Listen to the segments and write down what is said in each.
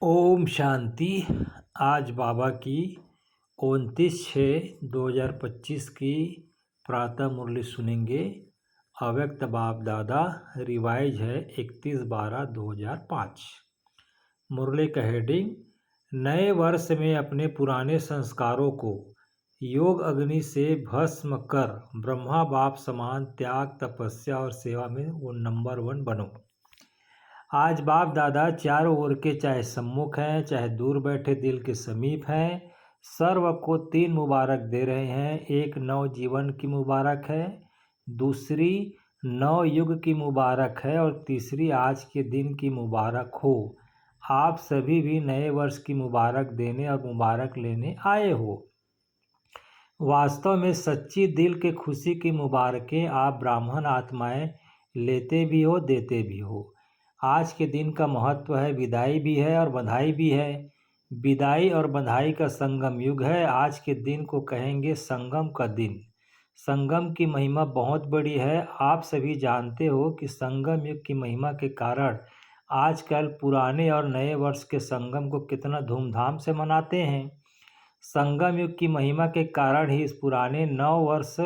ओम शांति। आज बाबा की 29/6/2025 की प्रातः मुरली सुनेंगे। अव्यक्त बाप दादा रिवाइज है 31/12/2005। मुरली का हेडिंग, नए वर्ष में अपने पुराने संस्कारों को योग अग्नि से भस्म कर ब्रह्मा बाप समान त्याग, तपस्या और सेवा में वो नंबर 1 बनो। आज बाप दादा चारों ओर के, चाहे सम्मुख हैं चाहे दूर बैठे दिल के समीप हैं, सर्व को 3 मुबारक दे रहे हैं। एक नव जीवन की मुबारक है, दूसरी नव युग की मुबारक है और तीसरी आज के दिन की मुबारक हो। आप सभी भी नए वर्ष की मुबारक देने और मुबारक लेने आए हो। वास्तव में सच्ची दिल के खुशी की मुबारकें आप ब्राह्मण आत्माएं लेते भी हो, देते भी हो। आज के दिन का महत्व है, विदाई भी है और बधाई भी है। विदाई और बधाई का संगम युग है। आज के दिन को कहेंगे संगम का दिन। संगम की महिमा बहुत बड़ी है। आप सभी जानते हो कि संगम युग की महिमा के कारण आजकल पुराने और नए वर्ष के संगम को कितना धूमधाम से मनाते हैं। संगम युग की महिमा के कारण ही इस पुराने नव वर्ष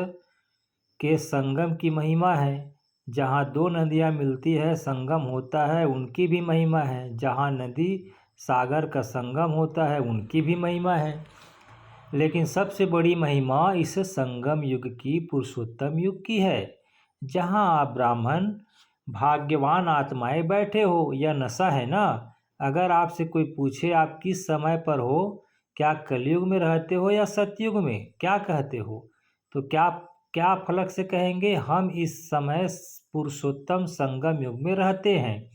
के संगम की महिमा है। जहाँ 2 नदियाँ मिलती है, संगम होता है, उनकी भी महिमा है। जहाँ नदी सागर का संगम होता है, उनकी भी महिमा है। लेकिन सबसे बड़ी महिमा इस संगम युग की, पुरुषोत्तम युग की है, जहाँ आप ब्राह्मण भाग्यवान आत्माएं बैठे हो। यह नशा है ना। अगर आपसे कोई पूछे आप किस समय पर हो, क्या कलयुग में रहते हो या सतयुग में, क्या कहते हो? तो क्या क्या फलक से कहेंगे, हम इस समय पुरुषोत्तम संगम युग में रहते हैं।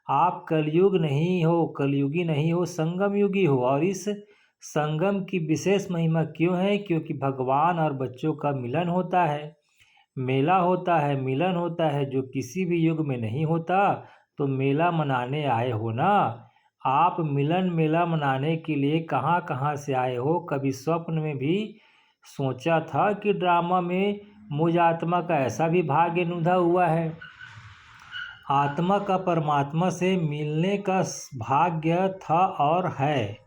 आप कलयुग नहीं हो, कलयुगी नहीं हो, संगम युगी हो। और इस संगम की विशेष महिमा क्यों है? क्योंकि भगवान और बच्चों का मिलन होता है, मेला होता है, मिलन होता है, जो किसी भी युग में नहीं होता। तो मेला मनाने आए हो ना आप। मिलन मेला मनाने के लिए कहाँ कहाँ से आए हो? कभी स्वप्न में भी सोचा था कि ड्रामा में मुझ आत्मा का ऐसा भी भाग्य नुधा हुआ है? आत्मा का परमात्मा से मिलने का भाग्य था और है।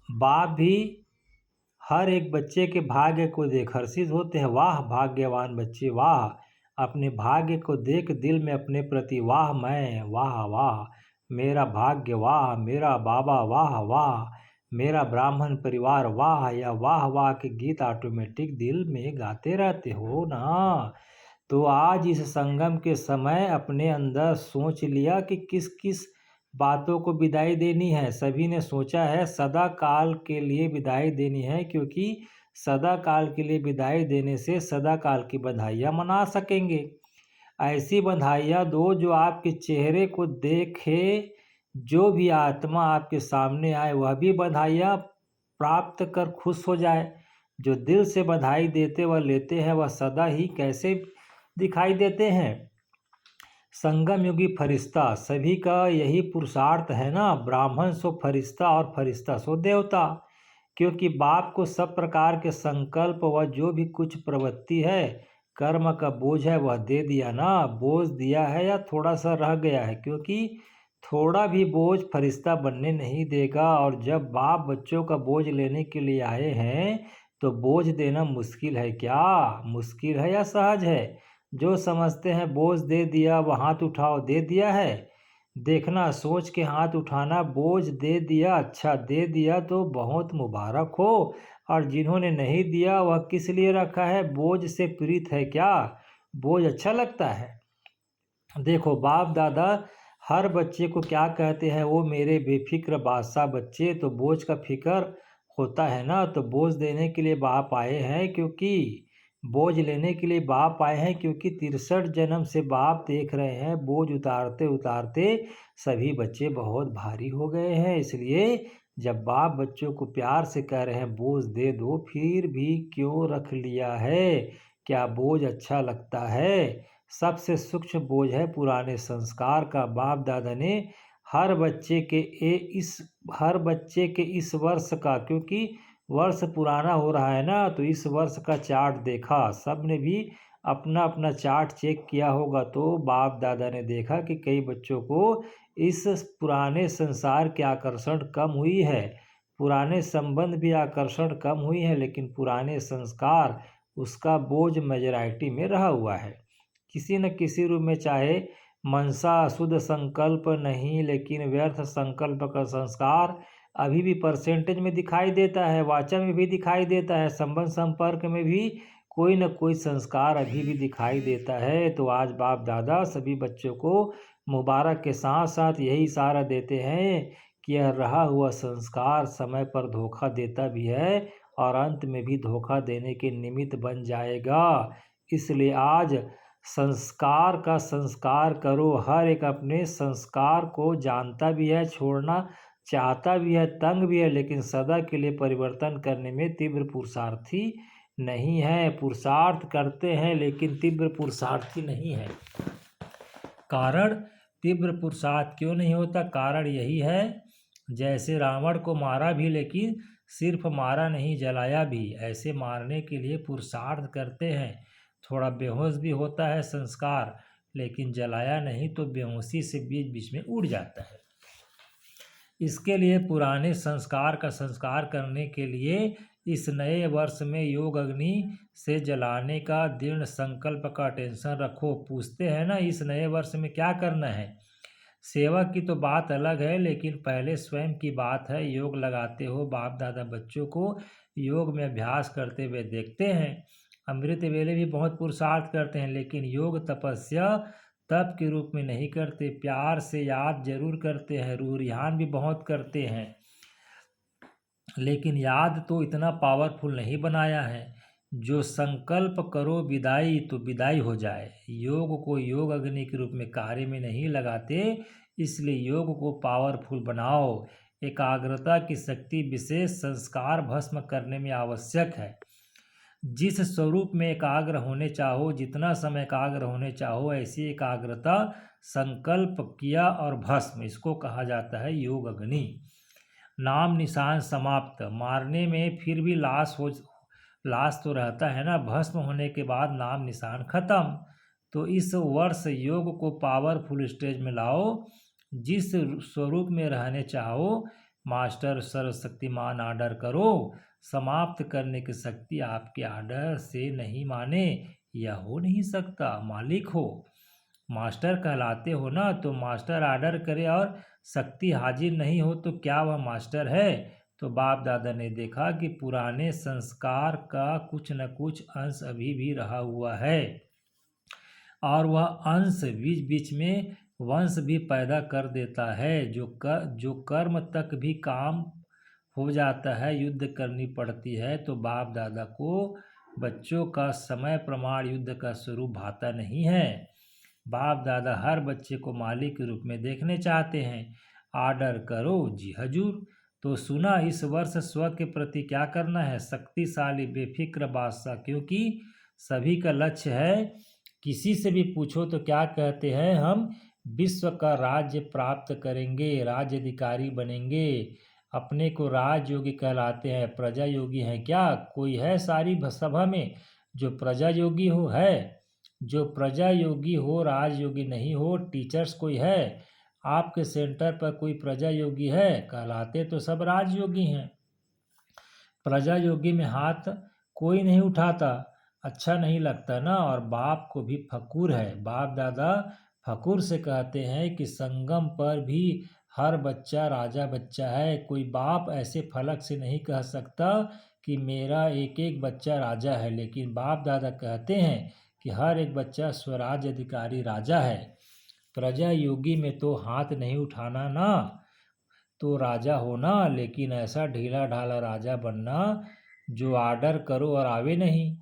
बाप भी हर एक बच्चे के भाग्य को देख हर्षित होते हैं। वाह भाग्यवान बच्चे, वाह! अपने भाग्य को देख दिल में अपने प्रति वाह, मैं वाह वाह, मेरा भाग्य वाह, मेरा बाबा वाह वाह, मेरा ब्राह्मण परिवार वाह, या वाह वाह के गीत ऑटोमेटिक दिल में गाते रहते हो ना। तो आज इस संगम के समय अपने अंदर सोच लिया कि किस किस बातों को विदाई देनी है। सभी ने सोचा है सदा काल के लिए विदाई देनी है, क्योंकि सदा काल के लिए विदाई देने से सदा काल की बधाइयाँ मना सकेंगे। ऐसी बधाइयाँ दो जो आपके चेहरे को देखे, जो भी आत्मा आपके सामने आए वह भी बधाइयाँ प्राप्त कर खुश हो जाए। जो दिल से बधाई देते व लेते हैं वह सदा ही कैसे दिखाई देते हैं? संगम युगी फरिश्ता, सभी का यही पुरुषार्थ है ना। ब्राह्मण सो फरिश्ता और फरिश्ता सो देवता। क्योंकि बाप को सब प्रकार के संकल्प व जो भी कुछ प्रवृत्ति है, कर्म का बोझ है, वह दे दिया ना। बोझ दिया है या थोड़ा सा रह गया है, क्योंकि थोड़ा भी बोझ फरिश्ता बनने नहीं देगा। और जब बाप बच्चों का बोझ लेने के लिए आए हैं तो बोझ देना मुश्किल है क्या? मुश्किल है या सहज है? जो समझते हैं बोझ दे दिया, वह हाथ उठाओ, दे दिया है। देखना, सोच के हाथ उठाना। बोझ दे दिया, अच्छा दे दिया तो बहुत मुबारक हो। और जिन्होंने नहीं दिया वह किस लिए रखा है? बोझ से प्रीत है क्या? बोझ अच्छा लगता है? देखो, बाप दादा हर बच्चे को क्या कहते हैं, वो मेरे बेफिक्र बादशाह बच्चे। तो बोझ का फिक्र होता है ना। तो बोझ देने के लिए बाप आए हैं, क्योंकि बोझ लेने के लिए बाप आए हैं, क्योंकि 63 जन्म से बाप देख रहे हैं बोझ उतारते उतारते सभी बच्चे बहुत भारी हो गए हैं। इसलिए जब बाप बच्चों को प्यार से कह रहे हैं बोझ दे दो, फिर भी क्यों रख लिया है? क्या बोझ अच्छा लगता है? सबसे सूक्ष्म बोझ है पुराने संस्कार का। बाप दादा ने हर बच्चे के इस वर्ष का, क्योंकि वर्ष पुराना हो रहा है ना, तो इस वर्ष का चार्ट देखा। सब ने भी अपना अपना चार्ट चेक किया होगा। तो बाप दादा ने देखा कि कई बच्चों को इस पुराने संसार के आकर्षण कम हुई है, पुराने संबंध भी आकर्षण कम हुई है, लेकिन पुराने संस्कार उसका बोझ मेजॉरिटी में रहा हुआ है। किसी न किसी रूप में, चाहे मनसा शुद्ध संकल्प नहीं, लेकिन व्यर्थ संकल्प का संस्कार अभी भी परसेंटेज में दिखाई देता है, वाचा में भी दिखाई देता है, संबंध संपर्क में भी कोई न कोई संस्कार अभी भी दिखाई देता है। तो आज बाप दादा सभी बच्चों को मुबारक के साथ साथ यही इशारा देते हैं कि यह रहा हुआ संस्कार समय पर धोखा देता भी है और अंत में भी धोखा देने के निमित्त बन जाएगा। इसलिए आज संस्कार का संस्कार करो। हर एक अपने संस्कार को जानता भी है, छोड़ना चाहता भी है, तंग भी है, लेकिन सदा के लिए परिवर्तन करने में तीव्र पुरुषार्थी नहीं है। पुरुषार्थ करते हैं लेकिन तीव्र पुरुषार्थी नहीं है। कारण तीव्र पुरुषार्थ क्यों नहीं होता? कारण यही है, जैसे रावण को मारा भी लेकिन सिर्फ मारा नहीं, जलाया भी। ऐसे मारने के लिए पुरुषार्थ करते हैं। थोड़ा बेहोश भी होता है संस्कार, लेकिन जलाया नहीं तो बेहोशी से बीच बीच में उड़ जाता है। इसके लिए पुराने संस्कार का संस्कार करने के लिए इस नए वर्ष में योग अग्नि से जलाने का दृढ़ संकल्प का टेंशन रखो। पूछते हैं ना, इस नए वर्ष में क्या करना है? सेवा की तो बात अलग है, लेकिन पहले स्वयं की बात है। योग लगाते हो, बाप दादा बच्चों को योग में अभ्यास करते हुए देखते हैं। अमृत वेले भी बहुत पुरुषार्थ करते हैं, लेकिन योग तपस्या तप के रूप में नहीं करते। प्यार से याद जरूर करते हैं, रूह रिहान भी बहुत करते हैं, लेकिन याद तो इतना पावरफुल नहीं बनाया है। जो संकल्प करो विदाई तो विदाई हो जाए। योग को योग अग्नि के रूप में कार्य में नहीं लगाते, इसलिए योग को पावरफुल बनाओ। एकाग्रता की शक्ति विशेष संस्कार भस्म करने में आवश्यक है। जिस स्वरूप में एकाग्र होने चाहो, जितना समय एकाग्र होने चाहो, ऐसी एकाग्रता संकल्प किया और भस्म, इसको कहा जाता है योग अग्नि। नाम निशान समाप्त, मारने में फिर भी लाश तो रहता है ना, भस्म होने के बाद नाम निशान खत्म। तो इस वर्ष योग को पावरफुल स्टेज में लाओ। जिस स्वरूप में रहने चाहो, मास्टर सर्वशक्तिमान आर्डर करो। समाप्त करने की शक्ति आपके आर्डर से नहीं माने, यह हो नहीं सकता। मालिक हो, मास्टर कहलाते हो ना, तो मास्टर आर्डर करे और शक्ति हाजिर नहीं हो तो क्या वह मास्टर है? तो बाप दादा ने देखा कि पुराने संस्कार का कुछ न कुछ अंश अभी भी रहा हुआ है, और वह अंश बीच बीच में वंश भी पैदा कर देता है, जो कर्म तक भी काम हो जाता है, युद्ध करनी पड़ती है। तो बाप दादा को बच्चों का समय प्रमाण युद्ध का स्वरूप भाता नहीं है। बाप दादा हर बच्चे को मालिक के रूप में देखने चाहते हैं। आर्डर करो जी हजूर। तो सुना, इस वर्ष स्व के प्रति क्या करना है? शक्तिशाली बेफिक्र बादशाह, क्योंकि सभी का लक्ष्य है। किसी से भी पूछो तो क्या कहते हैं? हम विश्व का राज्य प्राप्त करेंगे, राज्य अधिकारी बनेंगे। अपने को राजयोगी कहलाते हैं। प्रजा योगी हैं क्या? कोई है सारी सभा में जो प्रजा योगी हो? है जो प्रजा योगी हो, राजयोगी नहीं हो? टीचर्स कोई है आपके सेंटर पर? कोई प्रजा योगी है? कहलाते तो सब राजयोगी हैं। प्रजा योगी में हाथ कोई नहीं उठाता, अच्छा नहीं लगता ना। और बाप को भी फकूर है। बाप दादा फकूर से कहते हैं कि संगम पर भी हर बच्चा राजा बच्चा है। कोई बाप ऐसे फलक से नहीं कह सकता कि मेरा एक एक बच्चा राजा है, लेकिन बाप दादा कहते हैं कि हर एक बच्चा स्वराज अधिकारी राजा है। प्रजा योगी में तो हाथ नहीं उठाना ना, तो राजा होना, लेकिन ऐसा ढीला ढाला राजा बनना जो आर्डर करो और आवे नहीं।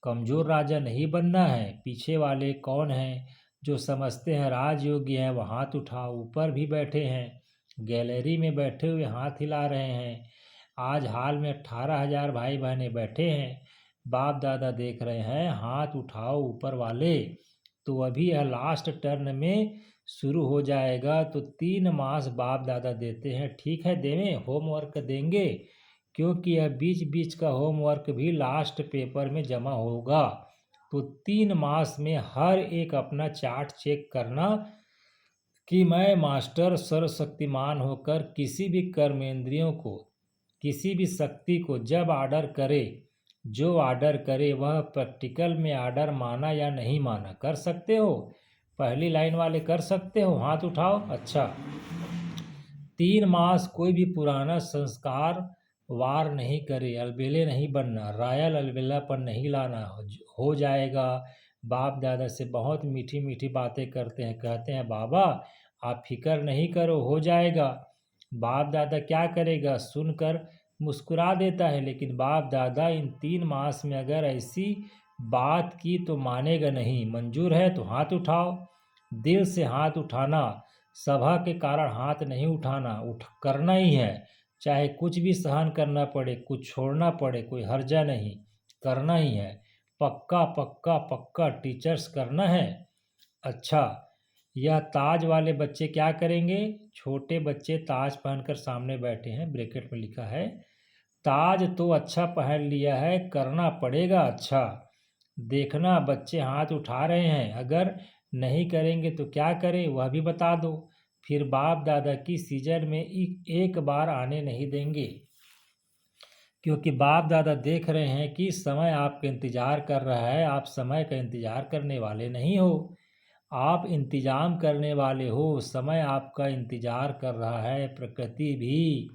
कमजोर राजा नहीं बनना है। पीछे वाले कौन हैं जो समझते हैं राजयोगी हैं? वो हाथ उठाओ। ऊपर भी बैठे हैं, गैलरी में बैठे हुए हाथ हिला रहे हैं। आज हाल में 18,000 भाई बहने बैठे हैं। बाप दादा देख रहे हैं, हाथ उठाओ ऊपर वाले। तो अभी यह लास्ट टर्न में शुरू हो जाएगा। तो 3 मास बाप दादा देते हैं। ठीक है, देवें, होमवर्क देंगे, क्योंकि यह बीच बीच का होमवर्क भी लास्ट पेपर में जमा होगा। तो 3 मास में हर एक अपना चार्ट चेक करना कि मैं मास्टर सर्वशक्तिमान होकर किसी भी कर्मेंद्रियों को, किसी भी शक्ति को जब ऑर्डर करे, जो ऑर्डर करे वह प्रैक्टिकल में ऑर्डर माना या नहीं माना। कर सकते हो? पहली लाइन वाले कर सकते हो? हाथ उठाओ। अच्छा। 3 मास कोई भी पुराना संस्कार वार नहीं करे, अलबेले नहीं बनना, रॉयल अलबेलापन नहीं लाना। हो जाएगा। बाप दादा से बहुत मीठी मीठी बातें करते हैं, कहते हैं बाबा आप फिक्र नहीं करो, हो जाएगा। बाप दादा क्या करेगा? सुनकर मुस्कुरा देता है, लेकिन बाप दादा इन 3 मास में अगर ऐसी बात की तो मानेगा नहीं। मंजूर है तो हाथ उठाओ। दिल से हाथ उठाना, सभा के कारण हाथ नहीं उठाना, करना ही है। चाहे कुछ भी सहन करना पड़े, कुछ छोड़ना पड़े, कोई हर्जा नहीं, करना ही है। पक्का पक्का पक्का टीचर्स करना है। अच्छा, यह ताज वाले बच्चे क्या करेंगे? छोटे बच्चे ताज पहनकर सामने बैठे हैं, ब्रैकेट में लिखा है ताज तो अच्छा पहन लिया है, करना पड़ेगा। अच्छा, देखना बच्चे हाथ उठा रहे हैं, अगर नहीं करेंगे तो क्या करें वह भी बता दो। फिर बाप दादा की सीजन में एक बार आने नहीं देंगे, क्योंकि बाप दादा देख रहे हैं कि समय आपका इंतज़ार कर रहा है। आप समय का इंतज़ार करने वाले नहीं हो, आप इंतज़ाम करने वाले हो। समय आपका इंतज़ार कर रहा है। प्रकृति भी,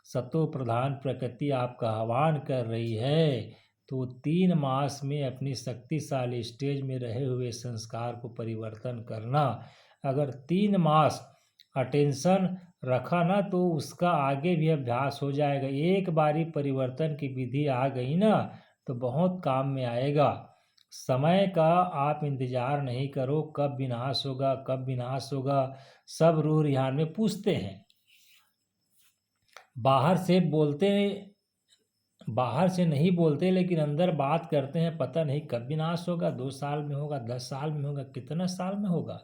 सतो प्रधान प्रकृति आपका आह्वान कर रही है। तो 3 मास में अपनी शक्तिशाली स्टेज में रहे हुए संस्कार को परिवर्तन करना। अगर 3 मास अटेंशन रखा ना तो उसका आगे भी अभ्यास हो जाएगा। एक बारी परिवर्तन की विधि आ गई ना तो बहुत काम में आएगा। समय का आप इंतजार नहीं करो, कब विनाश होगा, कब विनाश होगा। सब रूह रिहान में पूछते हैं, बाहर से नहीं बोलते, लेकिन अंदर बात करते हैं। पता नहीं कब विनाश होगा, 2 साल में होगा, 10 साल में होगा, कितना साल में होगा।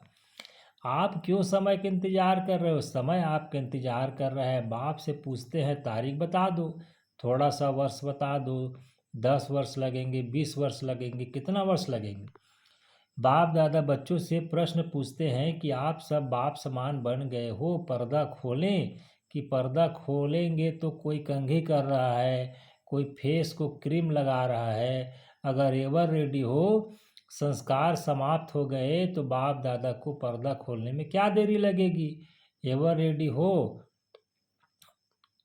आप क्यों समय का इंतजार कर रहे हो? समय आपका इंतजार कर रहा है। बाप से पूछते हैं तारीख बता दो, थोड़ा सा वर्ष बता दो, 10 वर्ष लगेंगे, 20 वर्ष लगेंगे, कितना वर्ष लगेंगे। बाप दादा बच्चों से प्रश्न पूछते हैं कि आप सब बाप समान बन गए हो, पर्दा खोलें। कि पर्दा खोलेंगे तो कोई कंघी कर रहा है, कोई फेस को क्रीम लगा रहा है। अगर एवर रेडी हो, संस्कार समाप्त हो गए तो बाप दादा को पर्दा खोलने में क्या देरी लगेगी। एवर रेडी हो,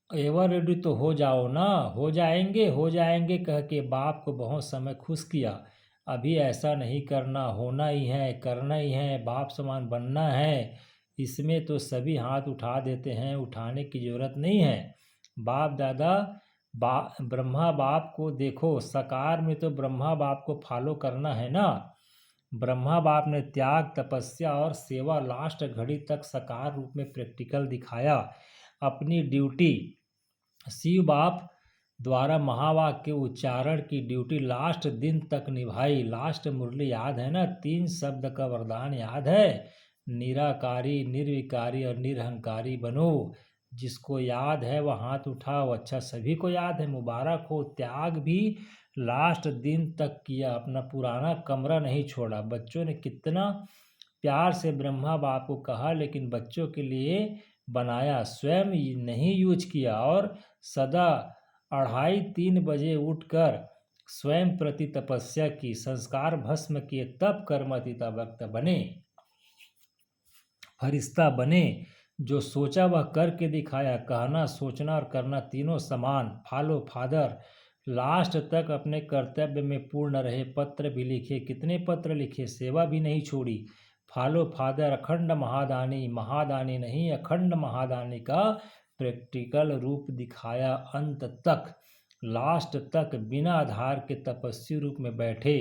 एवर रेडी तो हो जाओ ना। हो जाएंगे कह के बाप को बहुत समय खुश किया। अभी ऐसा नहीं करना, होना ही है, करना ही है, बाप समान बनना है। इसमें तो सभी हाथ उठा देते हैं, उठाने की ज़रूरत नहीं है। बाप दादा ब्रह्मा बाप को देखो, साकार में तो ब्रह्मा बाप को फॉलो करना है ना। ब्रह्मा बाप ने त्याग, तपस्या और सेवा लास्ट घड़ी तक साकार रूप में प्रैक्टिकल दिखाया। अपनी ड्यूटी शिव बाप द्वारा महावाक्य उच्चारण की ड्यूटी लास्ट दिन तक निभाई। लास्ट मुरली याद है ना? 3 शब्द का वरदान याद है? निराकारी, निर्विकारी और निरहंकारी बनो। जिसको याद है वह हाथ उठाओ। अच्छा, सभी को याद है, मुबारक हो। त्याग भी लास्ट दिन तक किया, अपना पुराना कमरा नहीं छोड़ा। बच्चों ने कितना प्यार से ब्रह्मा बाप को कहा, लेकिन बच्चों के लिए बनाया, स्वयं नहीं यूज किया। और सदा 2:30-3 बजे उठकर स्वयं प्रति तपस्या की, संस्कार भस्म किए, तब कर्मतीता वक्त बने, फरिश्ता बने। जो सोचा वह करके दिखाया। कहना, सोचना और करना तीनों समान। फॉलो फादर, लास्ट तक अपने कर्तव्य में पूर्ण रहे। पत्र भी लिखे, कितने पत्र लिखे, सेवा भी नहीं छोड़ी। फॉलो फादर, अखंड महादानी, महादानी नहीं अखंड महादानी का प्रैक्टिकल रूप दिखाया। अंत तक, लास्ट तक बिना आधार के तपस्वी रूप में बैठे।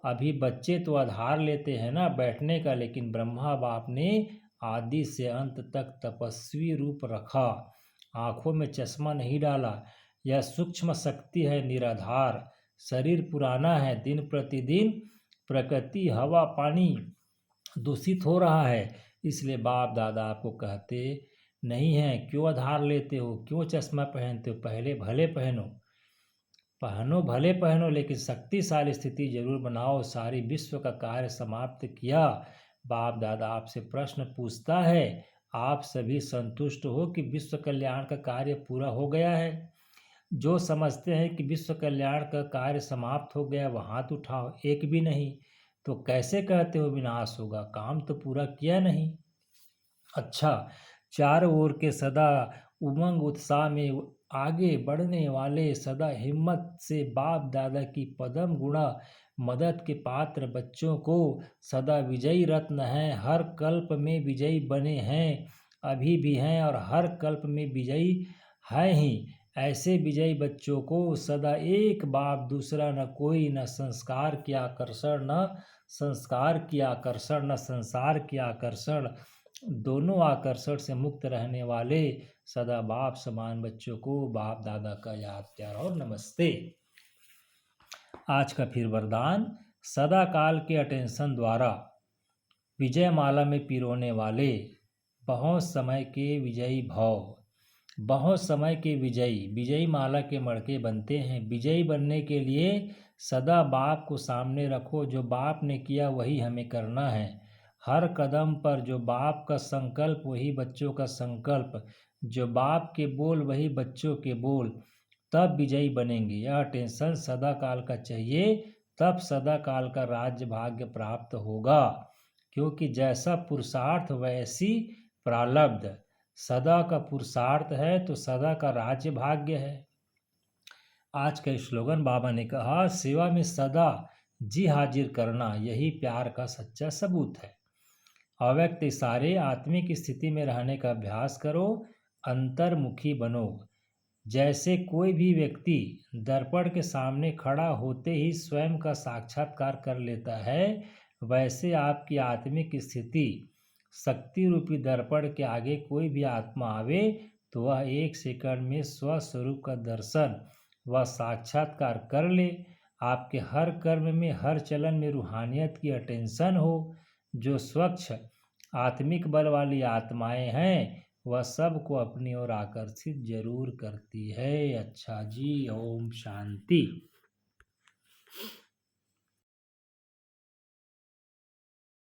अभी बच्चे तो आधार लेते हैं ना बैठने का, लेकिन ब्रह्मा बाप ने आदि से अंत तक तपस्वी रूप रखा। आंखों में चश्मा नहीं डाला। यह सूक्ष्म शक्ति है, निराधार। शरीर पुराना है, दिन प्रतिदिन प्रकृति, हवा, पानी दूषित हो रहा है। इसलिए बाप दादा आपको कहते नहीं हैं क्यों आधार लेते हो, क्यों चश्मा पहनते हो। पहले भले पहनो भले पहनो, लेकिन शक्तिशाली स्थिति जरूर बनाओ। सारी विश्व का कार्य समाप्त किया, बाप दादा आपसे प्रश्न पूछता है, आप सभी संतुष्ट हो कि विश्व कल्याण का कार्य पूरा हो गया है? जो समझते हैं कि विश्व कल्याण का कार्य समाप्त हो गया, वह हाथ उठाओ। एक भी नहीं। तो कैसे कहते हो विनाश होगा? काम तो पूरा किया नहीं। अच्छा, चारों ओर के सदा उमंग उत्साह में आगे बढ़ने वाले, सदा हिम्मत से बाप दादा की पदम गुणा मदद के पात्र बच्चों को सदा विजयी रत्न हैं, हर कल्प में विजयी बने हैं, अभी भी हैं और हर कल्प में विजयी हैं ही। ऐसे विजयी बच्चों को सदा एक बाप दूसरा न कोई, न संस्कार की आकर्षण, न संस्कार की आकर्षण, न संसार की आकर्षण, दोनों आकर्षण से मुक्त रहने वाले सदा बाप समान बच्चों को बाप दादा का याद प्यार और नमस्ते। आज का फिर वरदान, सदा काल के अटेंशन द्वारा विजय माला में पिरोने वाले बहुत समय के विजयी भव। बहुत समय के विजयी माला के मड़के बनते हैं। विजयी बनने के लिए सदा बाप को सामने रखो। जो बाप ने किया वही हमें करना है। हर कदम पर जो बाप का संकल्प वही बच्चों का संकल्प, जो बाप के बोल वही बच्चों के बोल, तब विजयी बनेंगे। यह टेंशन सदा काल का चाहिए, तब सदा काल का राज्य भाग्य प्राप्त होगा। क्योंकि जैसा पुरुषार्थ वैसी प्रारब्ध। सदा का पुरुषार्थ है तो सदा का राज्य भाग्य है। आज का स्लोगन बाबा ने कहा, सेवा में सदा जी हाजिर करना यही प्यार का सच्चा सबूत है। अव्यक्त इशारे आत्मिक स्थिति में रहने का अभ्यास करो, अंतर्मुखी बनो। जैसे कोई भी व्यक्ति दर्पण के सामने खड़ा होते ही स्वयं का साक्षात्कार कर लेता है, वैसे आपकी आत्मिक स्थिति शक्ति रूपी दर्पण के आगे कोई भी आत्मा आवे तो वह एक सेकंड में स्वस्वरूप का दर्शन व साक्षात्कार कर ले। आपके हर कर्म में, हर चलन में रूहानियत की अटेंशन हो। जो स्वच्छ आत्मिक बल वाली आत्माएं हैं वह सबको अपनी ओर आकर्षित जरूर करती है। अच्छा जी, ओम शांति।